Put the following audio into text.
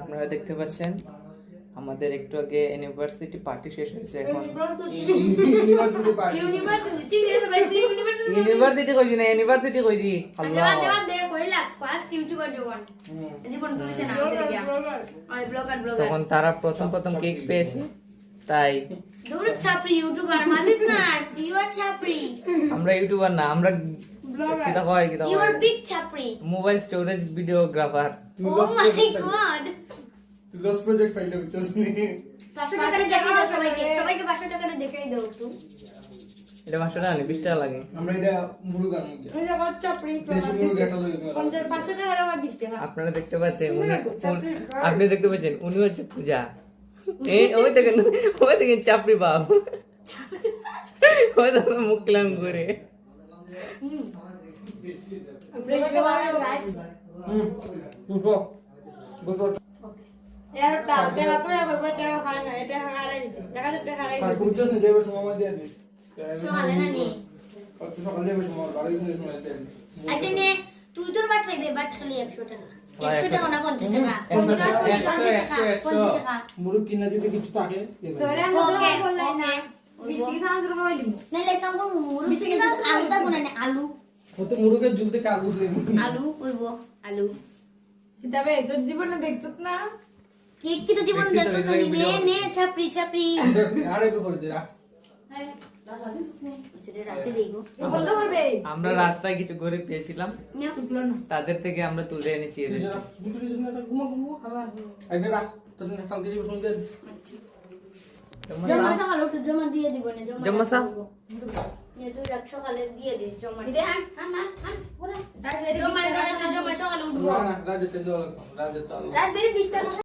আপনারা দেখতে পাচ্ছেন আমাদের একটু আগে ইউনিভার্সিটি পার্টি শেষ হয়েছে। এখন ইউনিভার্সিটি পার্টি ইউনিভার্সিটি ইউনিভার্সিটি কই দিনা ইউনিভার্সিটি কই দি আল্লাহ দেবান দে কইলা ফার্স্ট ইউটিউবার যখন জীবন কইছে না আমাদের গিয়া ওই ব্লগার তখন তারা প্রথম কেক পেয়েছে, তাই দৌড় ছাপরি ইউটিউবার মাদিস না ইউ আর ছাপরি আমরা ইউটিউবার না, আমরা কিটা কয় ইউ আর বিগ ছাপরি mobile storage videographer. Oh my god তুই লস প্রজেক্ট ফাইলে বুঝছস নি 500 টাকা দেখাই দাও সবাইকে 500 টাকা দেখাই দাও একটু। এটা 500 টাকা না 20 টাকা লাগে। আমরা এটা মুরুগান মুগিয়া ওই জায়গা চাপড়ি দেশি মুরগি একটা লই 500 টাকা আর 20 টাকা। আপনারা দেখতে পাচ্ছেন আপনি দেখতে পাচ্ছেন উনি হচ্ছে পূজা। ওই দেখেন চাপড়ি বাপ, ওই দেখেন মুখ ক্লাম করে। এর টাকা তো এবার টাকা হয় না, এটা হারাই দিছে। দেখা যাচ্ছে হারাই আর দিছে। বুঝছস নি দেব সময় দিয়ে দিস সকালে না নি কত সকালে দেব সময় 12 দিনের সময় দিয়ে দিস আচ্ছা নে তুই তোর বাট খাইবে বাট খালি 100 টাকা 100 টাকা না 50 টাকা 50 টাকা মুরগ কিনা যদি কিছু থাকে দেবে তোরে ওকে মজা করলাই না। ওকে 20 টাকা করে খাওয়াই দিব। না লেখা কোন মুরুগ থেকে আলু দা কোন না আলু কত মুরগের ঝুলতে কাগজ দেব আলু কইবো আলু তবে তোর জীবনে দেখছত না? কেক কি তো জীবন দেখছস না নে নে ছাপরি ছাপরি আরে করে দে রাখ সেটা রাতে দেখো বলতে পারবে? আমরা রাস্তায় কিছু গরিব পেয়েছিলাম, না টুকলো না। তাদের থেকে আমরা তুলে এনেছি এদের। দুপুরে জন্য একটা ঘুমো একটা রাখ তোর কালকে যাবে সময় দিয়ে দিস জমা সকালে উঠে জমা দিয়ে দিব না জমা সা? নে তুই রাখ সকালে দিয়ে দিস জমা ইদে আন ওরা। জমা সকালে উঠবো না রাজে তেল রাজে তাল রাত বেরি 20 টাকা